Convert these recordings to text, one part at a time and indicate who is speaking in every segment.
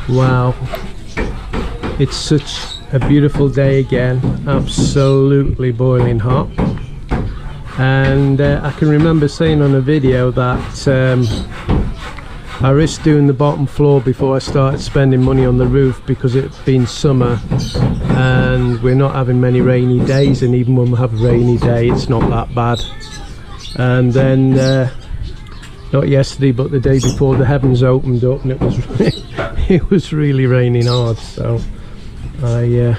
Speaker 1: Wow, it's such a beautiful day again, absolutely boiling hot. And I can remember saying on a video that I risked doing the bottom floor before I started spending money on the roof, because it's been summer and we're not having many rainy days, and even when we have a rainy day it's not that bad. And then not yesterday but the day before, the heavens opened up and it was it was really raining hard, so I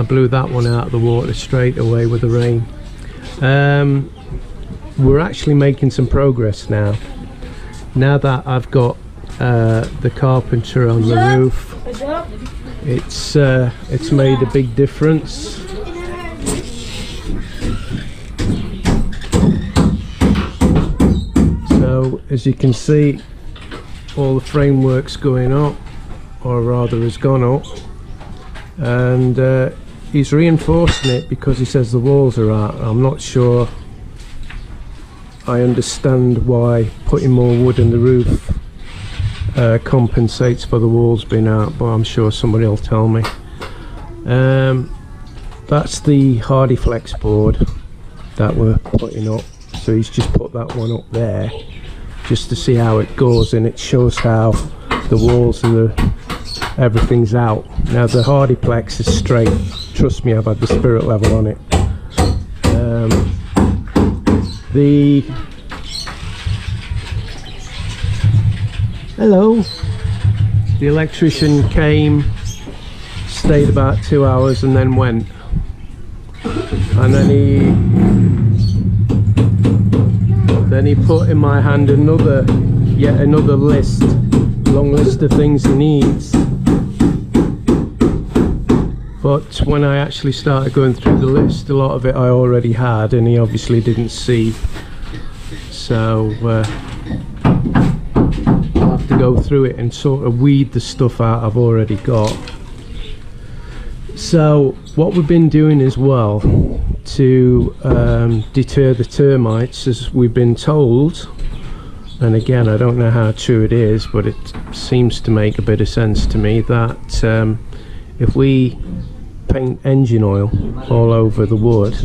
Speaker 1: blew that one out of the water straight away with the rain. We're actually making some progress now that I've got the carpenter on the roof. It's made a big difference. So as you can see, all the framework's going up, or rather has gone up, and he's reinforcing it because he says the walls are out. I'm not sure I understand why putting more wood in the roof compensates for the walls being out, but I'm sure somebody will tell me. That's the Hardy Flex board that we're putting up, so he's just put that one up there just to see how it goes, and it shows how the walls and everything's out. Now the Hardy Flex is straight, trust me, I've had the spirit level on it. Hello. The electrician came, stayed about 2 hours and then went, and then he put in my hand yet another long list of things he needs. But when I actually started going through the list, a lot of it I already had and he obviously didn't see, so I'll have to go through it and sort of weed the stuff out I've already got. So what we've been doing as well to deter the termites, as we've been told, and again I don't know how true it is, but it seems to make a bit of sense to me, that if we paint engine oil all over the wood,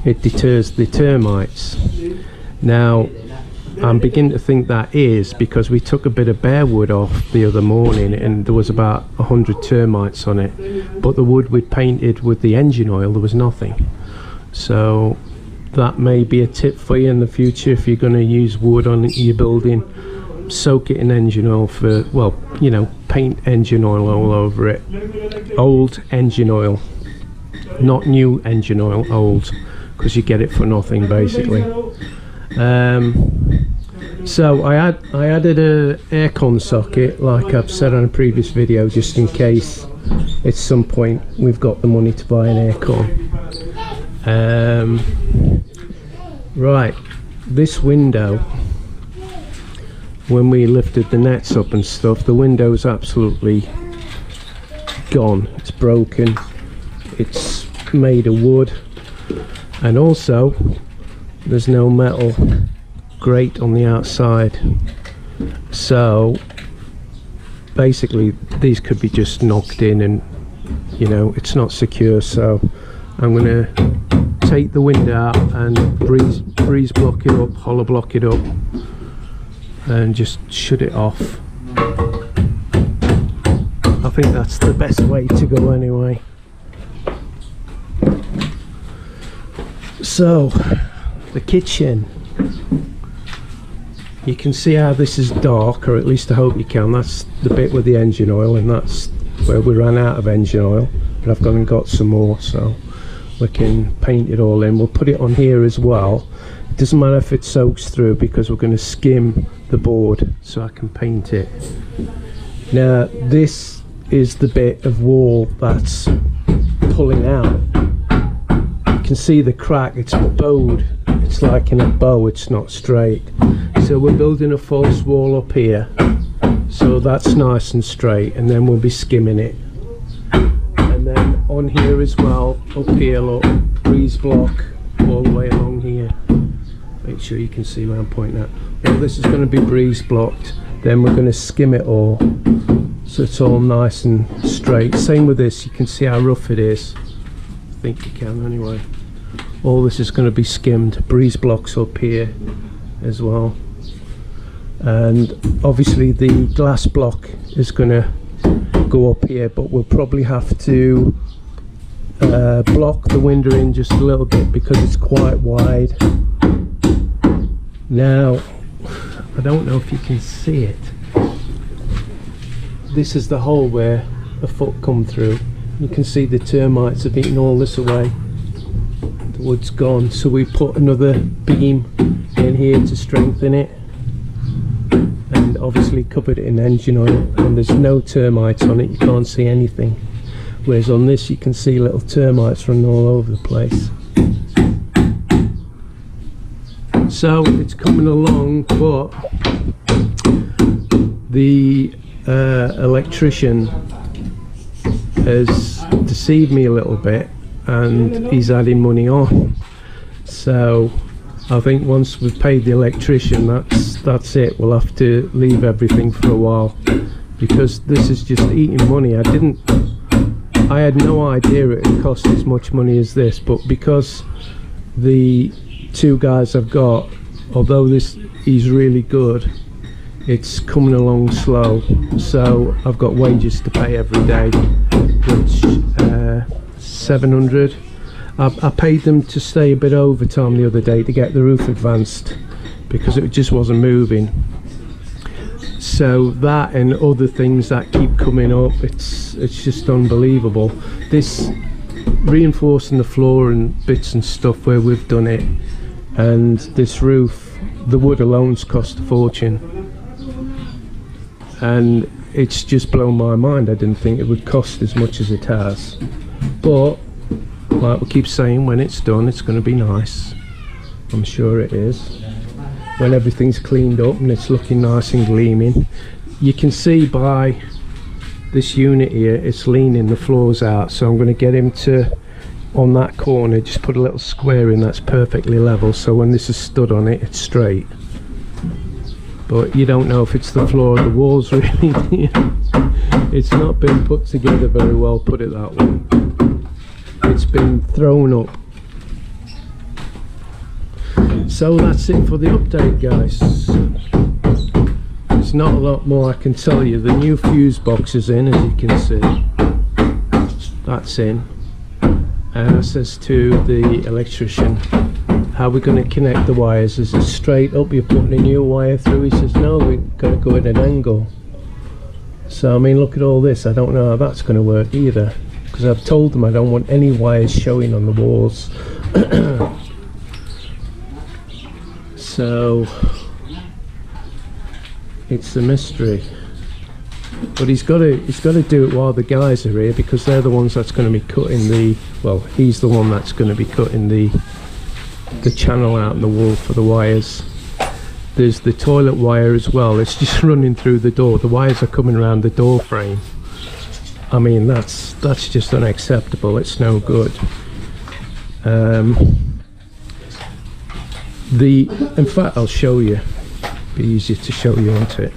Speaker 1: it deters the termites. Now I'm beginning to think that is because we took a bit of bare wood off the other morning and there was about 100 termites on it, but the wood we'd painted with the engine oil, there was nothing. So that may be a tip for you in the future. If you're going to use wood on your building, soak it in engine oil for, well, you know, paint engine oil all over it. Old engine oil, not new engine oil, old, because you get it for nothing basically. So I added a aircon socket, like I've said on a previous video, just in case at some point we've got the money to buy an aircon. Right, this window, when we lifted the nets up and stuff, the window's absolutely gone. It's broken, it's made of wood, and also there's no metal grate on the outside, so basically these could be just knocked in and, you know, it's not secure. So I'm going to take the window out and breeze block it up, hollow block it up, and just shut it off. I think that's the best way to go anyway. So the kitchen, you can see how this is dark, or at least I hope you can. That's the bit with the engine oil, and that's where we ran out of engine oil, but I've gone and got some more, so we can paint it all in. We'll put it on here as well. It doesn't matter if it soaks through because we're going to skim the board so I can paint it. Now this is the bit of wall that's pulling out. You can see the crack, it's bowed, it's like in a bow, it's not straight. So we're building a false wall up here, so that's nice and straight, and then we'll be skimming it. And then on here as well, up here, look, breeze block all the way along here. Make sure you can see where I'm pointing at. Well, this is going to be breeze blocked, Then we're going to skim it all so it's all nice and straight. Same with this, you can see how rough it is. I think you can anyway. All this is going to be skimmed. Breeze blocks up here as well, and obviously the glass block is going to go up here, but we'll probably have to block the window in just a little bit because it's quite wide. Now I don't know if you can see it. This is the hole where a foot come through. You can see the termites have eaten all this away. The wood's gone, so we put another beam in here to strengthen it, and obviously covered it in engine oil, and there's no termites on it, you can't see anything, whereas on this you can see little termites running all over the place. So it's coming along, but the electrician has deceived me a little bit, and he's adding money on. So I think once we've paid the electrician, that's it. We'll have to leave everything for a while, because this is just eating money. I had no idea it would cost as much money as this, but because the two guys I've got, although he's really good, it's coming along slow, so I've got wages to pay every day, which 700. I paid them to stay a bit overtime the other day to get the roof advanced because it just wasn't moving. So that and other things that keep coming up, it's just unbelievable. This reinforcing the floor and bits and stuff where we've done it, and this roof, the wood alone's cost a fortune, and it's just blown my mind. I didn't think it would cost as much as it has, but like we keep saying, when it's done it's going to be nice. I'm sure it is. When everything's cleaned up and it's looking nice and gleaming, you can see by this unit here it's leaning the floors out, so I'm going to get him to, on that corner, just put a little square in that's perfectly level, so when this is stood on it, it's straight. But you don't know if it's the floor or the walls really. It's not been put together very well, put it that way. It's been thrown up. So that's it for the update, guys. There's not a lot more I can tell you. The new fuse box is in, as you can see. That's in. And I says to the electrician, how are we going to connect the wires? Is it straight up, you're putting a new wire through? He says no, we've got to go at an angle. So I mean, look at all this. I don't know how that's going to work either, because I've told them I don't want any wires showing on the walls. So it's a mystery, but he's got to do it while the guys are here, because they're the ones that's going to be cutting the, well, he's the one that's going to be cutting the channel out in the wall for the wires. There's the toilet wire as well. It's just running through the door. The wires are coming around the door frame. I mean, that's just unacceptable. It's no good. In fact, I'll show you. Be easier to show you, won't it?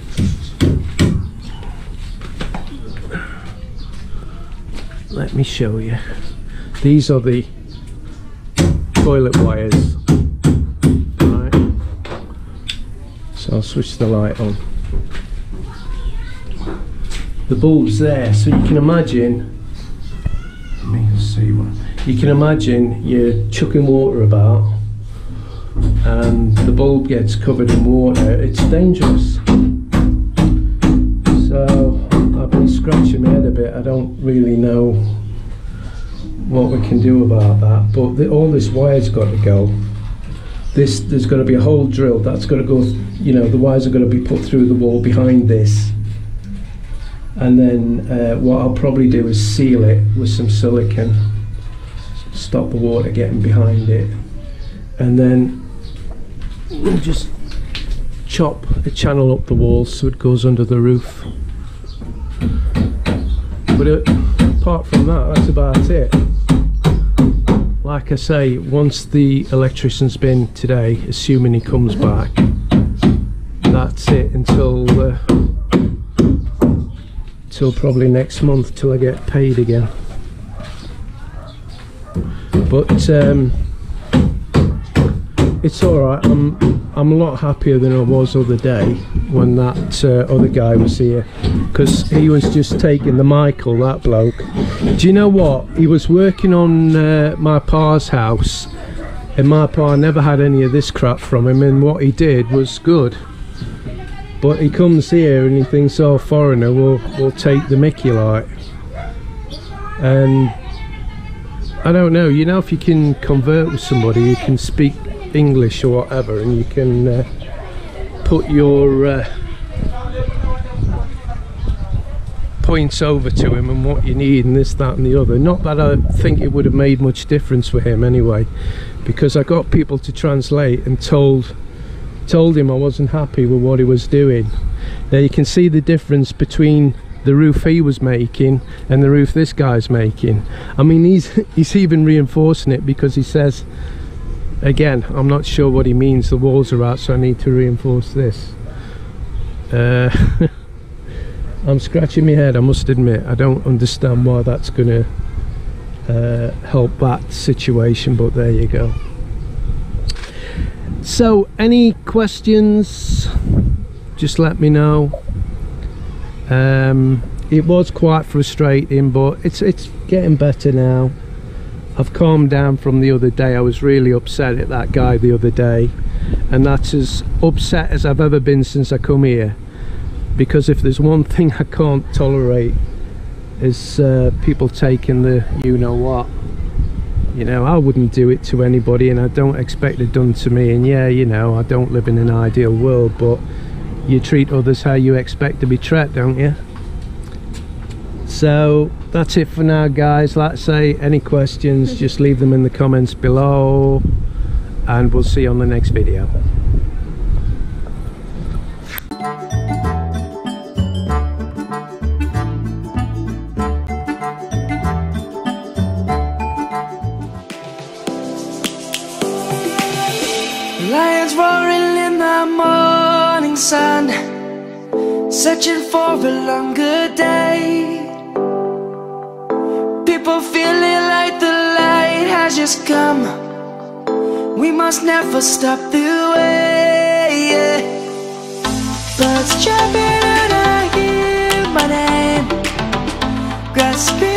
Speaker 1: Let me show you. These are the toilet wires. Right. So I'll switch the light on. The bulb's there, so you can imagine. Let me see one. You can imagine you're chucking water about, and the bulb gets covered in water. It's dangerous. So I've been scratching my head a bit. I don't really know what we can do about that, but all this wire's got to go. There's got to be a hole drilled. That's got to go, you know, the wires are going to be put through the wall behind this, and then what I'll probably do is seal it with some silicone, stop the water getting behind it, and then we'll just chop a channel up the wall so it goes under the roof. But apart from that, that's about it. Like I say, once the electrician's been today, assuming he comes back, that's it until probably next month, till I get paid again. But it's alright. I'm a lot happier than I was the other day when that other guy was here, because he was just taking the Michael, that bloke. Do you know what? He was working on my pa's house, and my pa never had any of this crap from him, and what he did was good. But he comes here and he thinks, oh, foreigner will take the mickey, like. And I don't know, you know, if you can convert with somebody, you can speak English or whatever, and you can put your points over to him and what you need and this, that and the other. Not that I think it would have made much difference for him anyway, because I got people to translate and told him I wasn't happy with what he was doing. Now you can see the difference between the roof he was making and the roof this guy's making. I mean, he's even reinforcing it, because he says, again, I'm not sure what he means, the walls are out, so I need to reinforce this. I'm scratching my head, I must admit. I don't understand why that's going to help that situation, but there you go. So any questions, just let me know. It was quite frustrating, but it's getting better now. I've calmed down from the other day. I was really upset at that guy the other day, and that's as upset as I've ever been since I come here, because if there's one thing I can't tolerate is people taking the you-know-what. You know, I wouldn't do it to anybody, and I don't expect it done to me. And yeah, you know, I don't live in an ideal world, but you treat others how you expect to be treated, don't you? So that's it for now, guys. Like I say, any questions, just leave them in the comments below, and we'll see you on the next video.
Speaker 2: Lions roaring in the morning sun, searching for a longer day. People feeling like the light has just come. We must never stop the way. Birds jumping and I hear my name, grasping